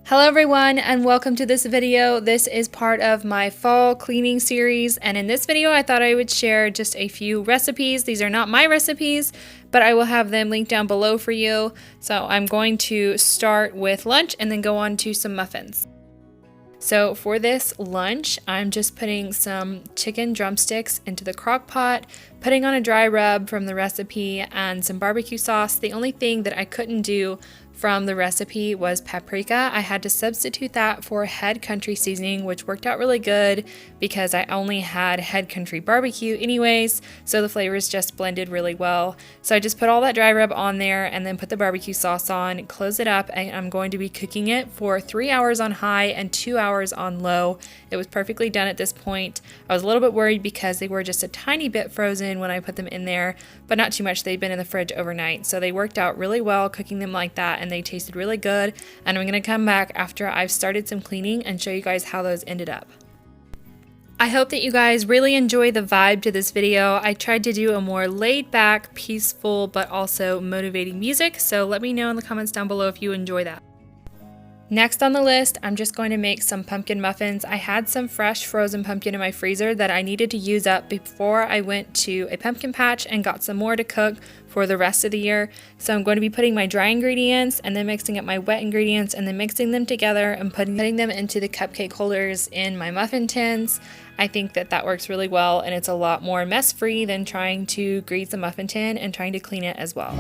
Hello everyone and welcome to this video. This is part of my fall cleaning series, and in this video I thought I would share just a few recipes. These are not my recipes, but I will have them linked down below for you. So I'm going to start with lunch and then go on to some muffins. So for this lunch, I'm just putting some chicken drumsticks into the crock pot, putting on a dry rub from the recipe and some barbecue sauce. The only thing that I couldn't do from the recipe was paprika. I had to substitute that for Head Country seasoning, which worked out really good because I only had Head Country barbecue anyways, so the flavors just blended really well. So I just put all that dry rub on there and then put the barbecue sauce on, close it up, and I'm going to be cooking it for 3 hours on high and 2 hours on low. It was perfectly done at this point. I was a little bit worried because they were just a tiny bit frozen when I put them in there, but not too much. They'd been in the fridge overnight, so they worked out really well cooking them like that, and they tasted really good. And I'm gonna come back after I've started some cleaning and show you guys how those ended up. I hope that you guys really enjoy the vibe to this video. I tried to do a more laid back, peaceful, but also motivating music, so let me know in the comments down below if you enjoy that. Next on the list, I'm just going to make some pumpkin muffins. I had some fresh frozen pumpkin in my freezer that I needed to use up before I went to a pumpkin patch and got some more to cook for the rest of the year. So I'm going to be putting my dry ingredients and then mixing up my wet ingredients and then mixing them together and putting them into the cupcake holders in my muffin tins. I think that that works really well, and it's a lot more mess-free than trying to grease a muffin tin and trying to clean it as well.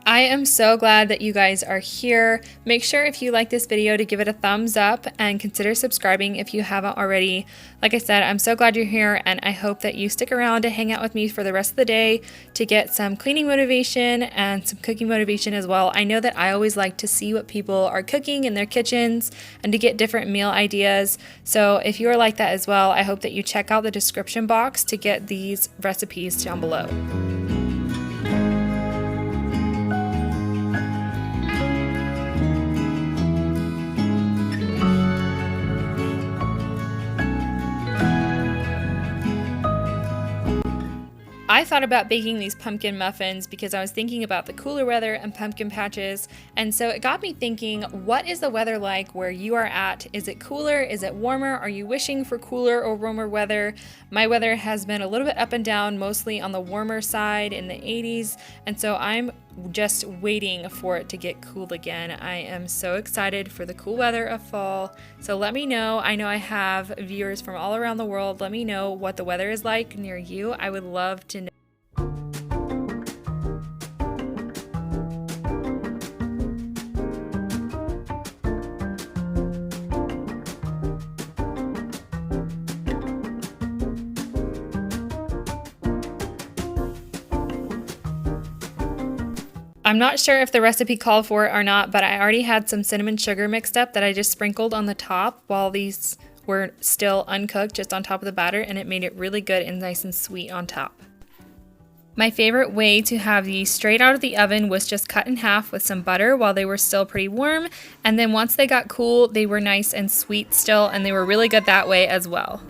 I am so glad that you guys are here. Make sure if you like this video to give it a thumbs up and consider subscribing if you haven't already. Like I said, I'm so glad you're here, and I hope that you stick around to hang out with me for the rest of the day to get some cleaning motivation and some cooking motivation as well. I know that I always like to see what people are cooking in their kitchens and to get different meal ideas. So if you are like that as well, I hope that you check out the description box to get these recipes down below. I thought about baking these pumpkin muffins because I was thinking about the cooler weather and pumpkin patches, and so it got me thinking, what is the weather like where you are at? Is it cooler? Is it warmer? Are you wishing for cooler or warmer weather? My weather has been a little bit up and down, mostly on the warmer side in the 80s, and so I'm just waiting for it to get cool again. I am so excited for the cool weather of fall. So let me know. I know I have viewers from all around the world. Let me know what the weather is like near you. I would love to know. I'm not sure if the recipe called for it or not, but I already had some cinnamon sugar mixed up that I just sprinkled on the top while these were still uncooked, just on top of the batter, and it made it really good and nice and sweet on top. My favorite way to have these straight out of the oven was just cut in half with some butter while they were still pretty warm, and then once they got cool, they were nice and sweet still, and they were really good that way as well.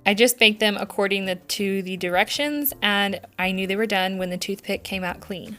I just baked them according to the directions, and I knew they were done when the toothpick came out clean.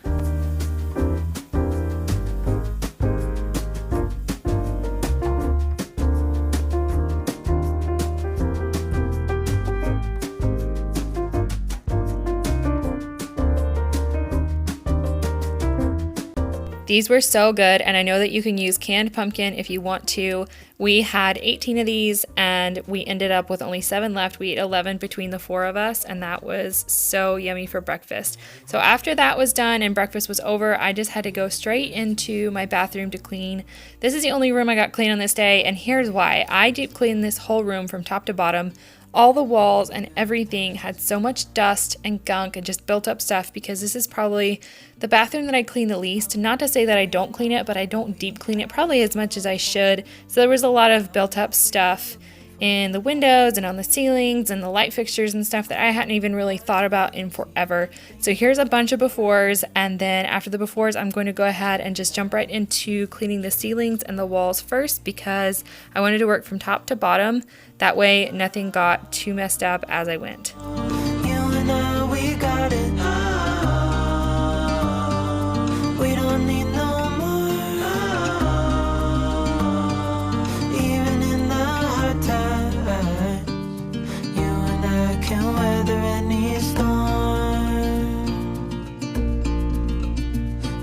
These were so good, and I know that you can use canned pumpkin if you want to. We had 18 of these, and we ended up with only 7 left. We ate 11 between the 4 of us, and that was so yummy for breakfast. So after that was done and breakfast was over, I just had to go straight into my bathroom to clean. This is the only room I got clean on this day, and here's why. I deep cleaned this whole room from top to bottom. all the walls and everything had so much dust and gunk and just built up stuff, because this is probably the bathroom that I clean the least. Not to say that I don't clean it, but I don't deep clean it probably as much as I should. So there was a lot of built up stuff in the windows and on the ceilings and the light fixtures and stuff that I hadn't even really thought about in forever. So here's a bunch of befores, and then after the befores I'm going to go ahead and just jump right into cleaning the ceilings and the walls first, because I wanted to work from top to bottom. That way nothing got too messed up as I went. You and I, we got it. We don't need no more. Even in the hard times, you and I can weather any storm.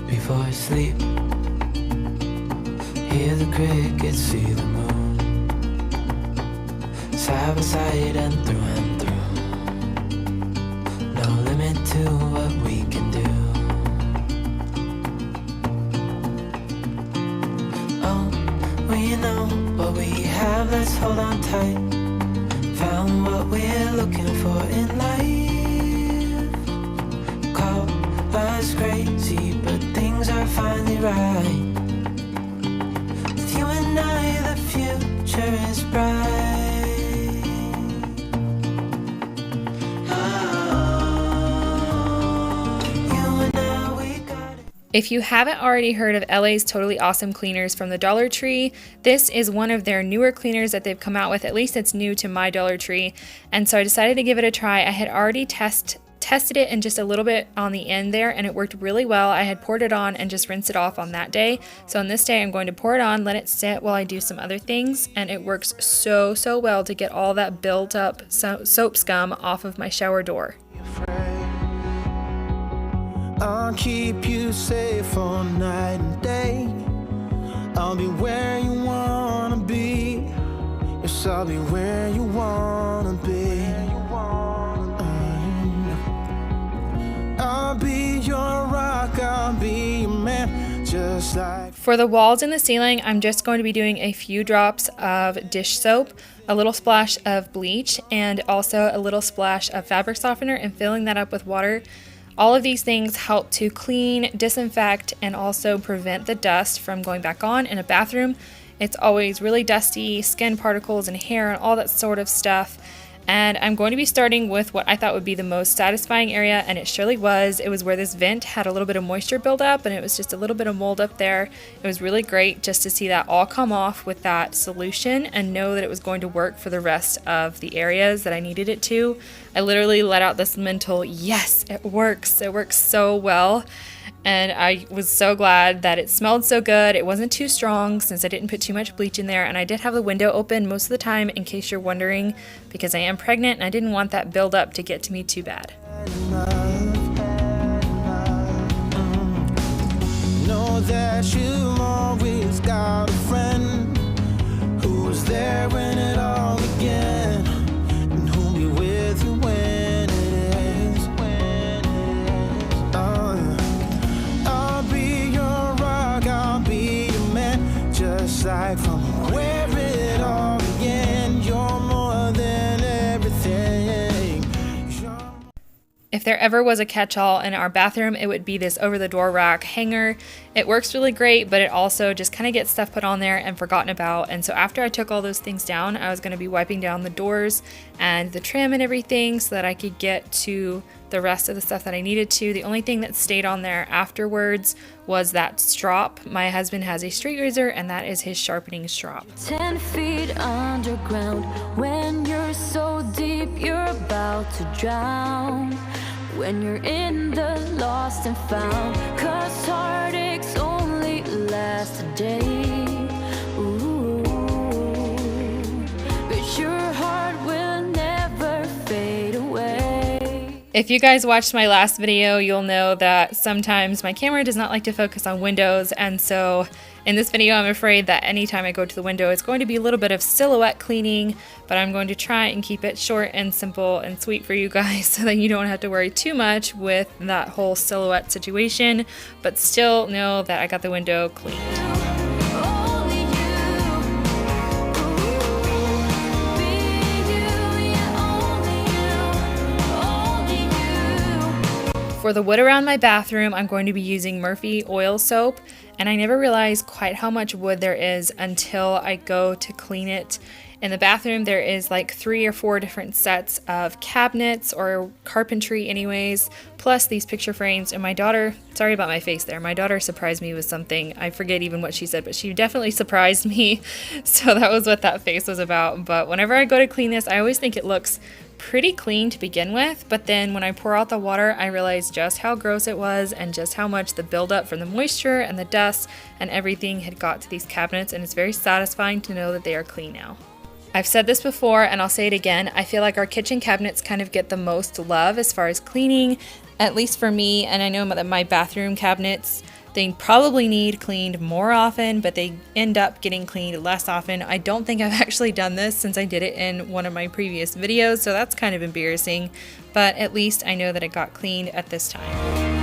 Before I sleep, hear the crickets, see the moon. Side by side and through, no limit to what we can do. Oh, we know what we have, let's hold on tight. Found what we're looking for in life. Call us crazy, but things are finally right. With you and I, the future is bright. If you haven't already heard of LA's Totally Awesome Cleaners from the Dollar Tree, this is one of their newer cleaners that they've come out with. At least it's new to my Dollar Tree. And so I decided to give it a try. I had already tested it in just a little bit on the end there, and it worked really well. I had poured it on and just rinsed it off on that day. So on this day, I'm going to pour it on, let it sit while I do some other things. And it works so well to get all that built up soap scum off of my shower door. I'll keep you safe all night and day. I'll be where you wanna be. Yes, I'll be where you wanna be. I'll be your rock, I'll be your man, just like... For the walls and the ceiling, I'm just going to be doing a few drops of dish soap, a little splash of bleach, and also a little splash of fabric softener, and filling that up with water. All of these things help to clean, disinfect, and also prevent the dust from going back on in a bathroom. It's always really dusty, skin particles and hair and all that sort of stuff. And I'm going to be starting with what I thought would be the most satisfying area, and it surely was. It was where this vent had a little bit of moisture build up, and it was just a little bit of mold up there. It was really great just to see that all come off with that solution and know that it was going to work for the rest of the areas that I needed it to. I literally let out this mental, yes, it works. It works so well. And I was so glad that it smelled so good. It wasn't too strong since I didn't put too much bleach in there. And I did have the window open most of the time, in case you're wondering, because I am pregnant and I didn't want that buildup to get to me too bad. Know that you've always got a friend who was there when it all began, and who'll be with you when it is. I'll be your rock, I'll be your man, just like from where it all began. You're more than everything. If there ever was a catch-all in our bathroom, it would be this over-the-door rack hanger. It works really great, but it also just kind of gets stuff put on there and forgotten about. And so after I took all those things down, I was going to be wiping down the doors and the trim and everything so that I could get to the rest of the stuff that I needed to. The only thing that stayed on there afterwards was that strop. My husband has a straight razor, and that is his sharpening strop. 10 feet underground, when you're so deep you're about to drown. When you're in the lost and found, 'cause heartaches only last a day. Ooh, but your heart will never fade away. If you guys watched my last video, you'll know that sometimes my camera does not like to focus on windows, and so in this video I'm afraid that anytime I go to the window it's going to be a little bit of silhouette cleaning, but I'm going to try and keep it short and simple and sweet for you guys so that you don't have to worry too much with that whole silhouette situation, but still know that I got the window cleaned. Only you, be you, yeah, For the wood around my bathroom, I'm going to be using Murphy oil soap, and I never realized quite how much wood there is until I go to clean it. In the bathroom, there is like 3 or 4 different sets of cabinets or carpentry anyways, plus these picture frames. And my daughter, sorry about my face there, my daughter surprised me with something. I forget even what she said, but she definitely surprised me. So that was what that face was about. But whenever I go to clean this, I always think it looks pretty clean to begin with, but then when I pour out the water, I realized just how gross it was and just how much the buildup from the moisture and the dust and everything had got to these cabinets, and it's very satisfying to know that they are clean now. I've said this before and I'll say it again, I feel like our kitchen cabinets kind of get the most love as far as cleaning, at least for me, and I know that my bathroom cabinets, they probably need cleaned more often, but they end up getting cleaned less often. I don't think I've actually done this since I did it in one of my previous videos, so that's kind of embarrassing, but at least I know that it got cleaned at this time.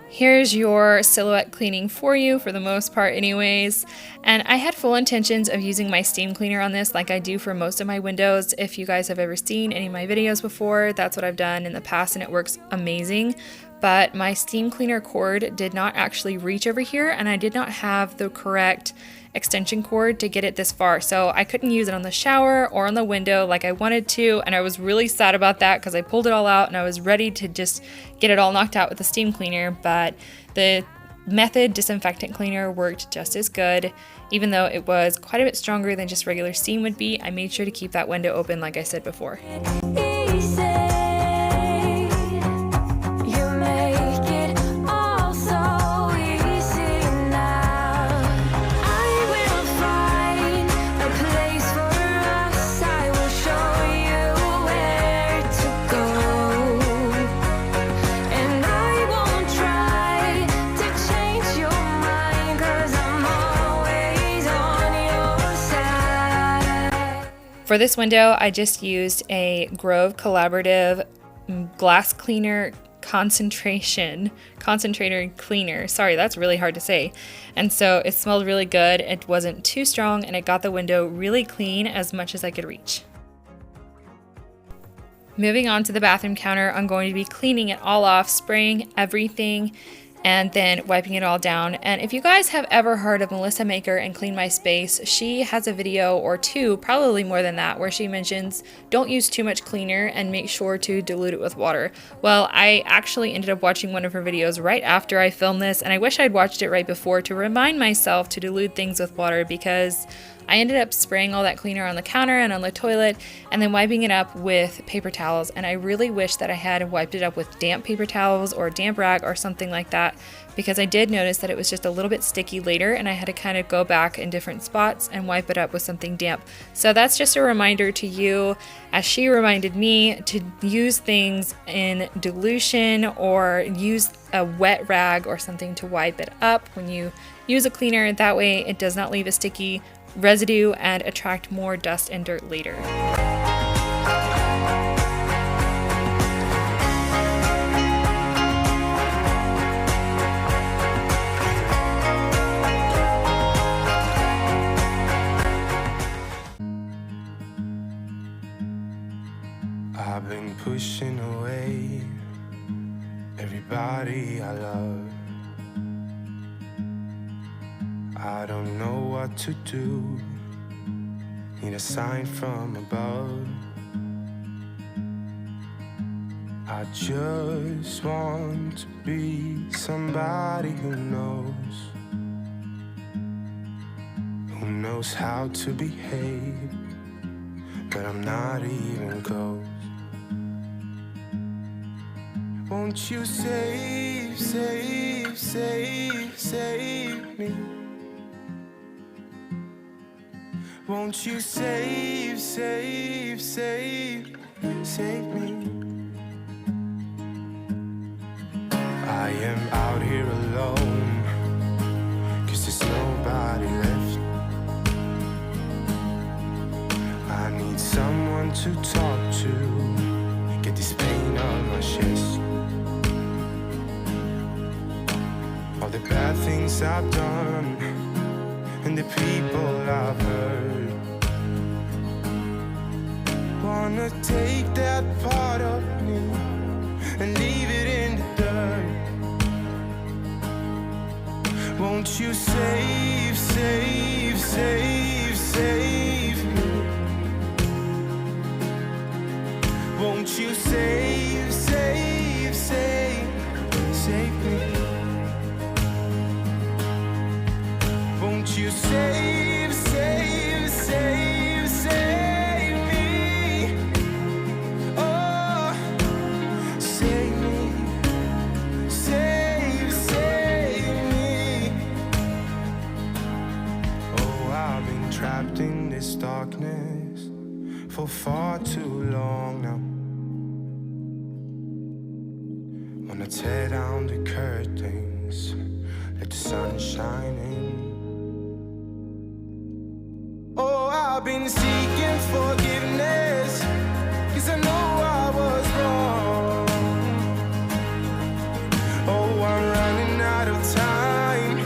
Here's your silhouette cleaning for you, for the most part anyways. And I had full intentions of using my steam cleaner on this like I do for most of my windows. If you guys have ever seen any of my videos before, that's what I've done in the past and it works amazing. But my steam cleaner cord did not actually reach over here, and I did not have the correct extension cord to get it this far, so I couldn't use it on the shower or on the window like I wanted to, and I was really sad about that because I pulled it all out and I was ready to just get it all knocked out with the steam cleaner. But the Method disinfectant cleaner worked just as good. Even though it was quite a bit stronger than just regular steam would be, I made sure to keep that window open like I said before. For this window, I just used a Grove Collaborative glass cleaner concentrator cleaner. Sorry, that's really hard to say. And so it smelled really good. It wasn't too strong and it got the window really clean as much as I could reach. Moving on to the bathroom counter, I'm going to be cleaning it all off, spraying everything, and then wiping it all down. And if you guys have ever heard of Melissa Maker and Clean My Space, she has a video or two, probably more than that, where she mentions don't use too much cleaner and make sure to dilute it with water. Well, I actually ended up watching one of her videos right after I filmed this, and I wish I'd watched it right before to remind myself to dilute things with water, because I ended up spraying all that cleaner on the counter and on the toilet and then wiping it up with paper towels, and I really wish that I had wiped it up with damp paper towels or damp rag or something like that, because I did notice that it was just a little bit sticky later and I had to kind of go back in different spots and wipe it up with something damp. So that's just a reminder to you, as she reminded me, to use things in dilution or use a wet rag or something to wipe it up when you use a cleaner. That way it does not leave a sticky residue and attract more dust and dirt later. I've been pushing away everybody I love. I don't know what to do, need a sign from above. I just want to be somebody who knows how to behave, but I'm not even close. Won't you save, save, save, save me? Won't you save, save, save, save me? I am out here alone, 'cause there's nobody left. I need someone to talk to, get this pain on my chest. All the bad things I've done and the people I've hurt, wanna take that part of me and leave it in the dirt. Won't you save, save, save, save me? Won't you save, save, save, save me? Won't you save, save, save, save me? Oh, save me, save, save me. Oh, I've been trapped in this darkness for far too long now. Wanna tear down the curtains, let the sun shine in. Oh, I've been seeking forgiveness, 'cause I know I was wrong. Oh, I'm running out of time,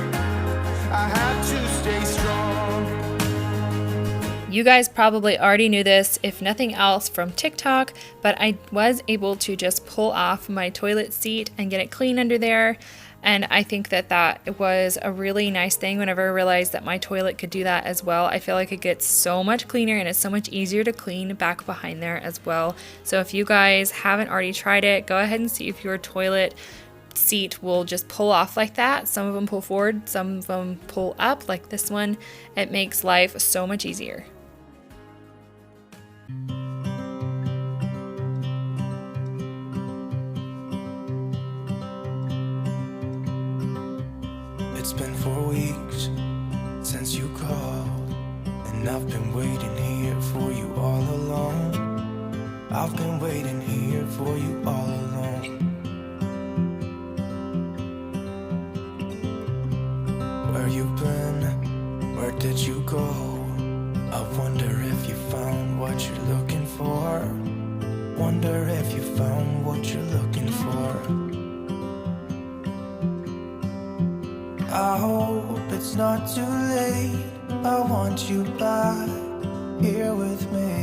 I have to stay strong. You guys probably already knew this, if nothing else from TikTok, but I was able to just pull off my toilet seat and get it clean under there. And I think that that was a really nice thing whenever I realized that my toilet could do that as well. I feel like it gets so much cleaner and it's so much easier to clean back behind there as well. So if you guys haven't already tried it, go ahead and see if your toilet seat will just pull off like that. Some of them pull forward, some of them pull up like this one. It makes life so much easier. It's been 4 weeks since you called, and I've been waiting here for you all along. I've been waiting here for you all along. Where you been? Where did you go? I wonder if you found what you're looking for. Wonder if you found what you're looking for. I hope it's not too late. I want you back here with me.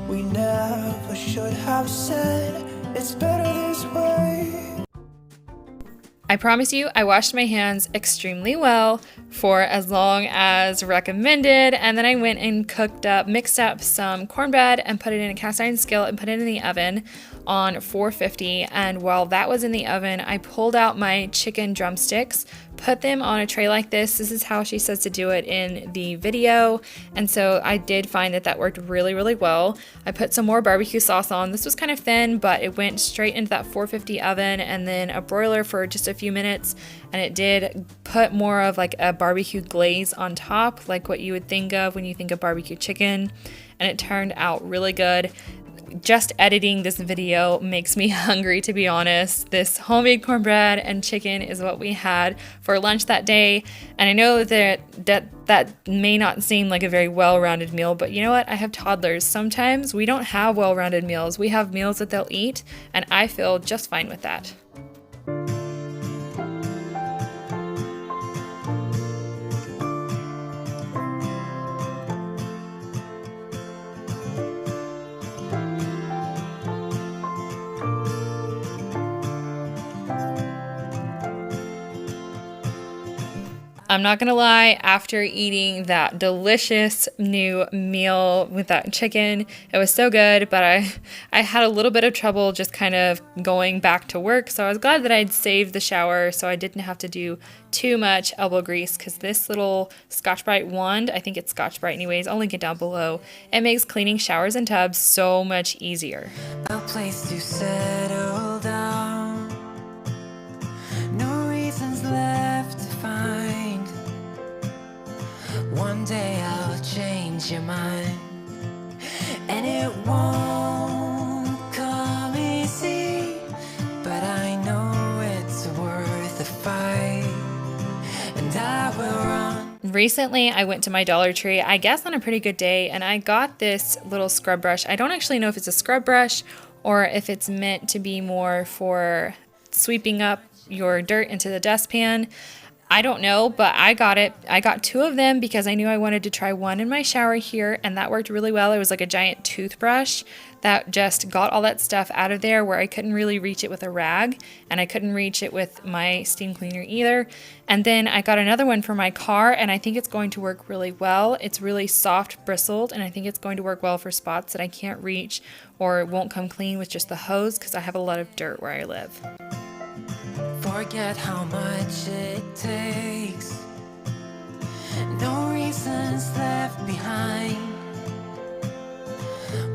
We never should have said it's better this way. I promise you, I washed my hands extremely well for as long as recommended, and then I went and mixed up some cornbread and put it in a cast iron skillet and put it in the oven on 450. And while that was in the oven, I pulled out my chicken drumsticks, put them on a tray like this. This is how she says to do it in the video, and so I did find that that worked really, really well. I put some more barbecue sauce on. This was kind of thin, but it went straight into that 450 oven and then a broiler for just a few minutes, and it did put more of like a barbecue glaze on top, like what you would think of when you think of barbecue chicken, and it turned out really good. Just editing this video makes me hungry, to be honest. This homemade cornbread and chicken is what we had for lunch that day. And I know that may not seem like a very well-rounded meal, but you know what? I have toddlers. Sometimes we don't have well-rounded meals. We have meals that they'll eat, and I feel just fine with that. I'm not gonna lie, after eating that delicious new meal with that chicken, it was so good, but I had a little bit of trouble just kind of going back to work, so I was glad that I'd saved the shower so I didn't have to do too much elbow grease, because this little Scotch-Brite wand, I think it's Scotch-Brite anyways, I'll link it down below, it makes cleaning showers and tubs so much easier. A place to settle One day I'll change your mind, and it won't come easy, but I know it's worth the fight, and I will run. Recently, I went to my Dollar Tree, I guess on a pretty good day, and I got this little scrub brush. I don't actually know if it's a scrub brush or if it's meant to be more for sweeping up your dirt into the dustpan. I don't know, but I got it. I got 2 of them because I knew I wanted to try one in my shower here, and that worked really well. It was like a giant toothbrush that just got all that stuff out of there where I couldn't really reach it with a rag, and I couldn't reach it with my steam cleaner either. And then I got another one for my car, and I think it's going to work really well. It's really soft bristled, and I think it's going to work well for spots that I can't reach or won't come clean with just the hose because I have a lot of dirt where I live. Forget how much it takes. No reasons left behind.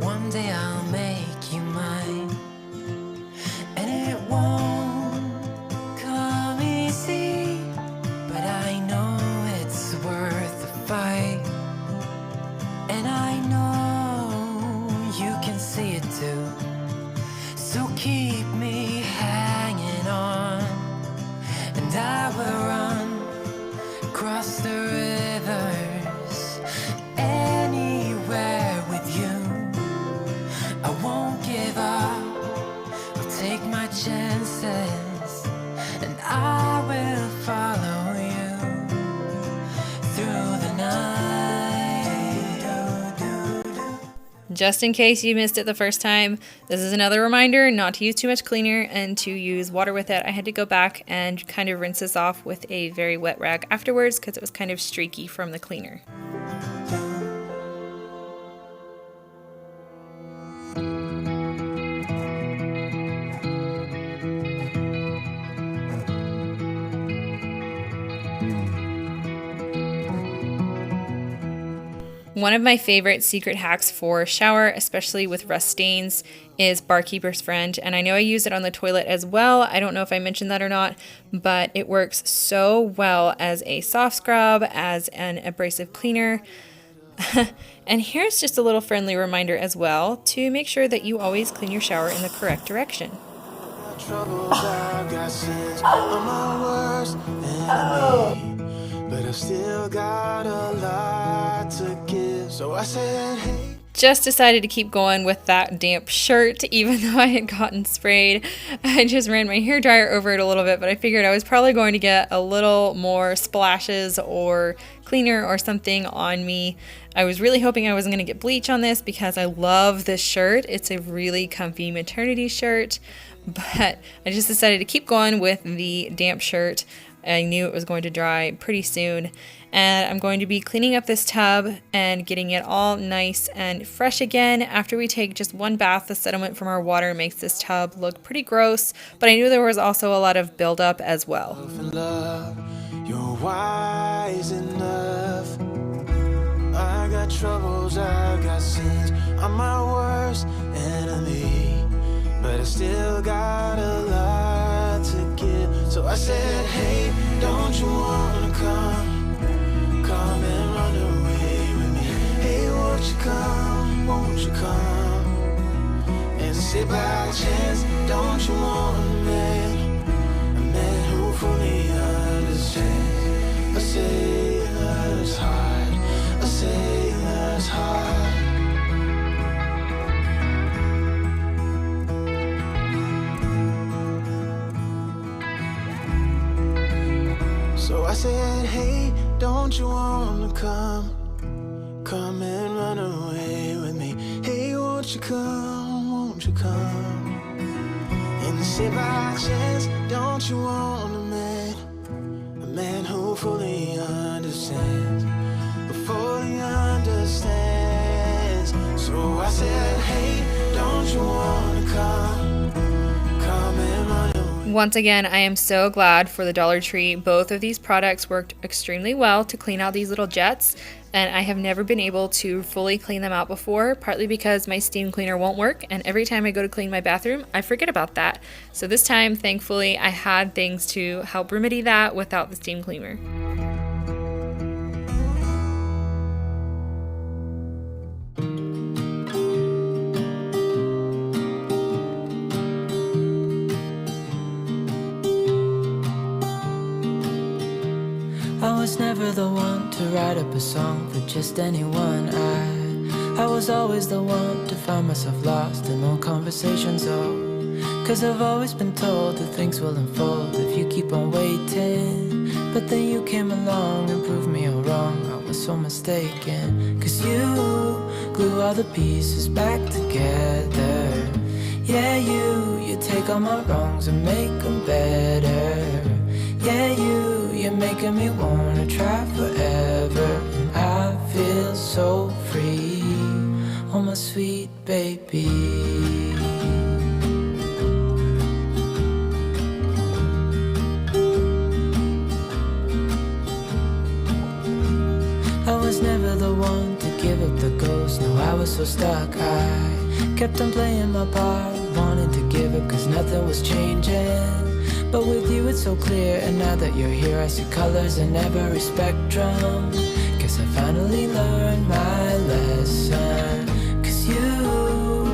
One day I'll make you mine, and it won't come easy, but I know it's worth the fight, and I know you can see it too. So keep me hanging on, and I will run across the rivers anywhere with you. I won't give up, I'll take my chances, and I will follow you through the night. Just in case you missed it the first time, this is another reminder not to use too much cleaner and to use water with it. I had to go back and kind of rinse this off with a very wet rag afterwards because it was kind of streaky from the cleaner. One of my favorite secret hacks for shower, especially with rust stains, is Barkeeper's Friend. And I know I use it on the toilet as well. I don't know if I mentioned that or not, but it works so well as a soft scrub, as an abrasive cleaner. And here's just a little friendly reminder as well to make sure that you always clean your shower in the correct direction. Troubles I've got sins, I'm my worst enemy, but I've still got a lot to give. So I said, hey. Just decided to keep going with that damp shirt, even though I had gotten sprayed. I just ran my hairdryer over it a little bit, but I figured I was probably going to get a little more splashes or cleaner or something on me. I was really hoping I wasn't going to get bleach on this because I love this shirt. It's a really comfy maternity shirt, but I just decided to keep going with the damp shirt. I knew it was going to dry pretty soon, and I'm going to be cleaning up this tub and getting it all nice and fresh again. After we take just one bath, the sediment from our water makes this tub look pretty gross, but I knew there was also a lot of buildup as well. Love, you're wise enough. I got troubles, I got sins, I'm my worst enemy, but I still got a lot to give. So I said, hey, don't you wanna come and run away with me? Hey, won't you come and sit by a chance? Don't you want a man who fully understands? A sailor's heart, a sailor's heart. So I said, hey, don't you wanna come and run away with me? Hey, won't you come and sit by a chance? Don't you want a man who fully understands, So I said, hey, don't you wanna come and run away? Once again, I am so glad for the Dollar Tree. Both of these products worked extremely well to clean out these little jets, and I have never been able to fully clean them out before, partly because my steam cleaner won't work, and every time I go to clean my bathroom, I forget about that. So this time, thankfully, I had things to help remedy that without the steam cleaner. never the one to write up a song for just anyone. I was always the one to find myself lost in long conversations, oh. 'Cause I've always been told that things will unfold if you keep on waiting. But then you came along and proved me all wrong. I was so mistaken. 'Cause you glue all the pieces back together. Yeah, you take all my wrongs and make them better. Yeah, you're making me wanna try forever. And I feel so free, oh my sweet baby. I was never the one to give up the ghost. No, I was so stuck. I kept on playing my part, wanting to give up 'cause nothing was changing. But with you it's so clear, and now that you're here I see colors in every spectrum. Guess I finally learned my lesson. 'Cause you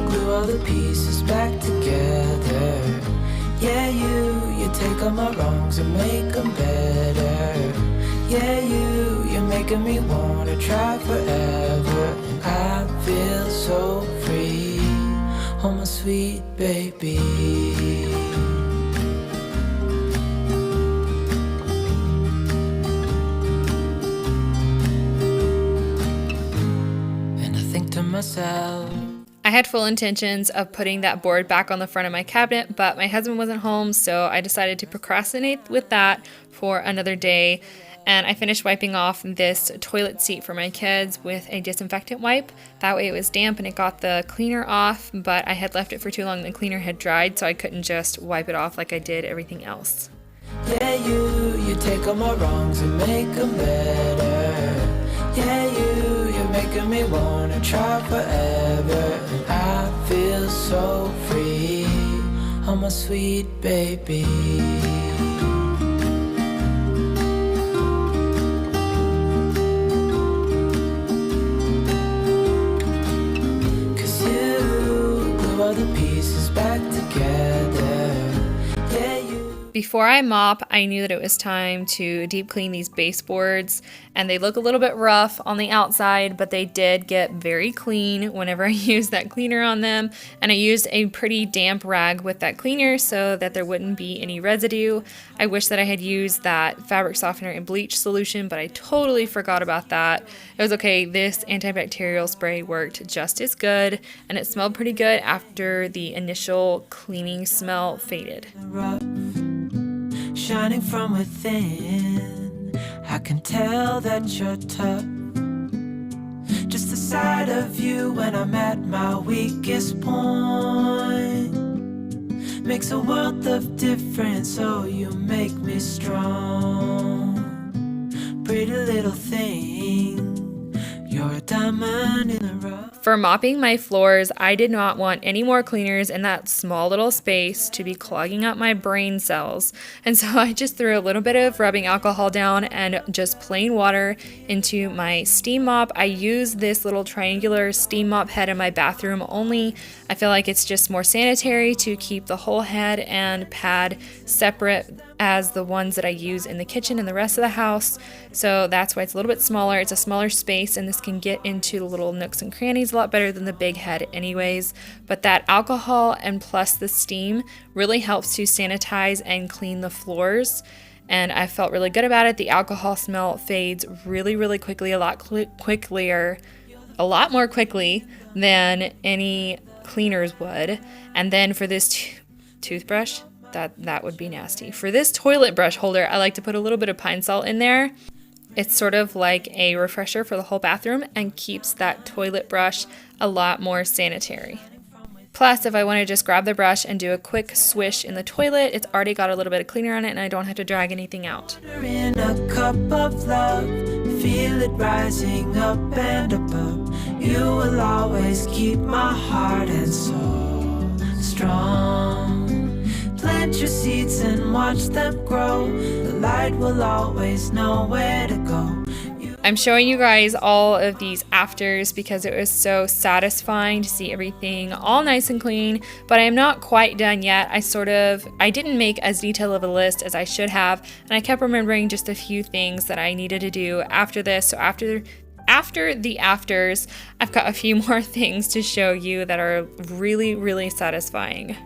glue all the pieces back together. Yeah, you take all my wrongs and make them better. Yeah, you're making me wanna try forever. And I feel so free, oh my sweet baby. And I think to myself, I had full intentions of putting that board back on the front of my cabinet, but my husband wasn't home, so I decided to procrastinate with that for another day. And I finished wiping off this toilet seat for my kids with a disinfectant wipe. That way it was damp and it got the cleaner off, but I had left it for too long. The cleaner had dried, so I couldn't just wipe it off like I did everything else. yeah, you take all my wrongs and make them better. Yeah, you're making me wanna try forever. And I feel so free, oh my sweet baby. The pieces back together. Yeah, Before I mop, I knew that it was time to deep clean these baseboards, and they look a little bit rough on the outside, but they did get very clean whenever I used that cleaner on them. And I used a pretty damp rag with that cleaner so that there wouldn't be any residue. I wish that I had used that fabric softener and bleach solution, but I totally forgot about that. It was okay. This antibacterial spray worked just as good, and it smelled pretty good after the initial cleaning smell faded. Shining from within, I can tell that you're tough. Just the sight of you when I'm at my weakest point makes a world of difference, so you make me strong. Pretty little thing, you're a diamond in the rough. For mopping my floors, I did not want any more cleaners in that small little space to be clogging up my brain cells. And so I just threw a little bit of rubbing alcohol down and just plain water into my steam mop. I use this little triangular steam mop head in my bathroom only. I feel like it's just more sanitary to keep the whole head and pad separate as the ones that I use in the kitchen and the rest of the house. So that's why it's a little bit smaller. It's a smaller space, and this can get into the little nooks and crannies a lot better than the big head anyways. But that alcohol and plus the steam really helps to sanitize and clean the floors. And I felt really good about it. The alcohol smell fades really, really quickly, a lot more quickly than any cleaners would. And then for this toothbrush, that would be nasty. For this toilet brush holder, I like to put a little bit of pine salt in there. It's sort of like a refresher for the whole bathroom and keeps that toilet brush a lot more sanitary. Plus, if I want to just grab the brush and do a quick swish in the toilet, it's already got a little bit of cleaner on it and I don't have to drag anything out. In a cup of love, feel it rising up and above. You will always keep my heart and soul strong. Plant your seeds and watch them grow. The light will always know where to go. I'm showing you guys all of these afters because it was so satisfying to see everything all nice and clean, but I am not quite done yet. I didn't make as detailed of a list as I should have, and I kept remembering just a few things that I needed to do after this. So after the afters, I've got a few more things to show you that are really, really satisfying.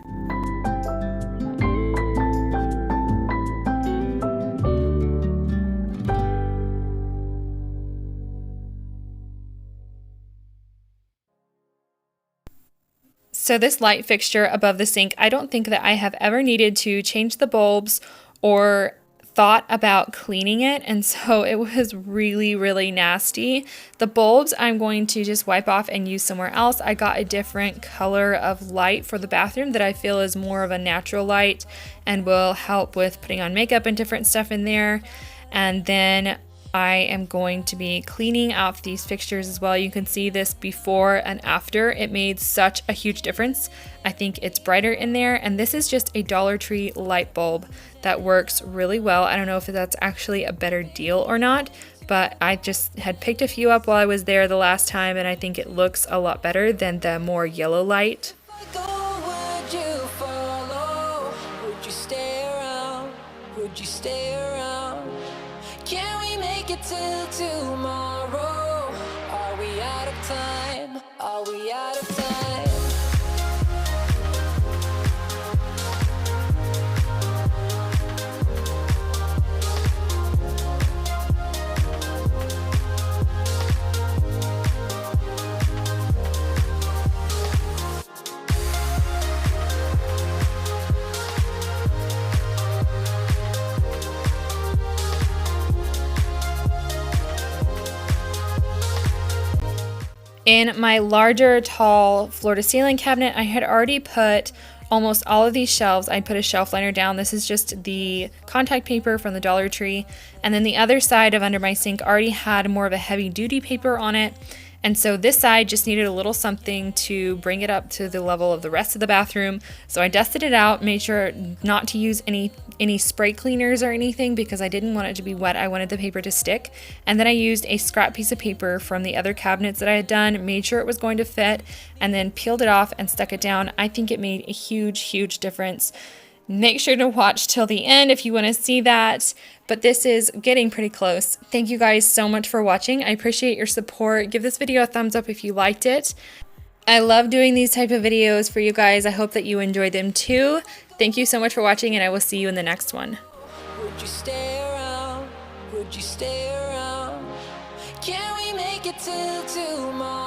So this light fixture above the sink, I don't think that I have ever needed to change the bulbs or thought about cleaning it, and so it was really, really nasty. The bulbs I'm going to just wipe off and use somewhere else. I got a different color of light for the bathroom that I feel is more of a natural light and will help with putting on makeup and different stuff in there. And then I am going to be cleaning out these fixtures as well. You can see this before and after. It made such a huge difference. I think it's brighter in there, and this is just a Dollar Tree light bulb that works really well. I don't know if that's actually a better deal or not, but I just had picked a few up while I was there the last time, and I think it looks a lot better than the more yellow light. Would you follow? Would you stay around? Would you stay around? Can we make it till tomorrow? Are we out of time? Are we out of time? In my larger, tall floor-to-ceiling cabinet, I had already put almost all of these shelves. I put a shelf liner down. This is just the contact paper from the Dollar Tree. And then the other side of under my sink already had more of a heavy-duty paper on it. And so this side just needed a little something to bring it up to the level of the rest of the bathroom. So I dusted it out, made sure not to use any spray cleaners or anything because I didn't want it to be wet. I wanted the paper to stick. And then I used a scrap piece of paper from the other cabinets that I had done, made sure it was going to fit, and then peeled it off and stuck it down. I think it made a huge, huge difference. Make sure to watch till the end if you want to see that, but this is getting pretty close. Thank you guys so much for watching. I appreciate your support. Give this video a thumbs up if you liked it. I love doing these type of videos for you guys. I hope that you enjoyed them too. Thank you so much for watching, and I will see you in the next one. Would you stay around? Would you stay around? Can we make it till tomorrow?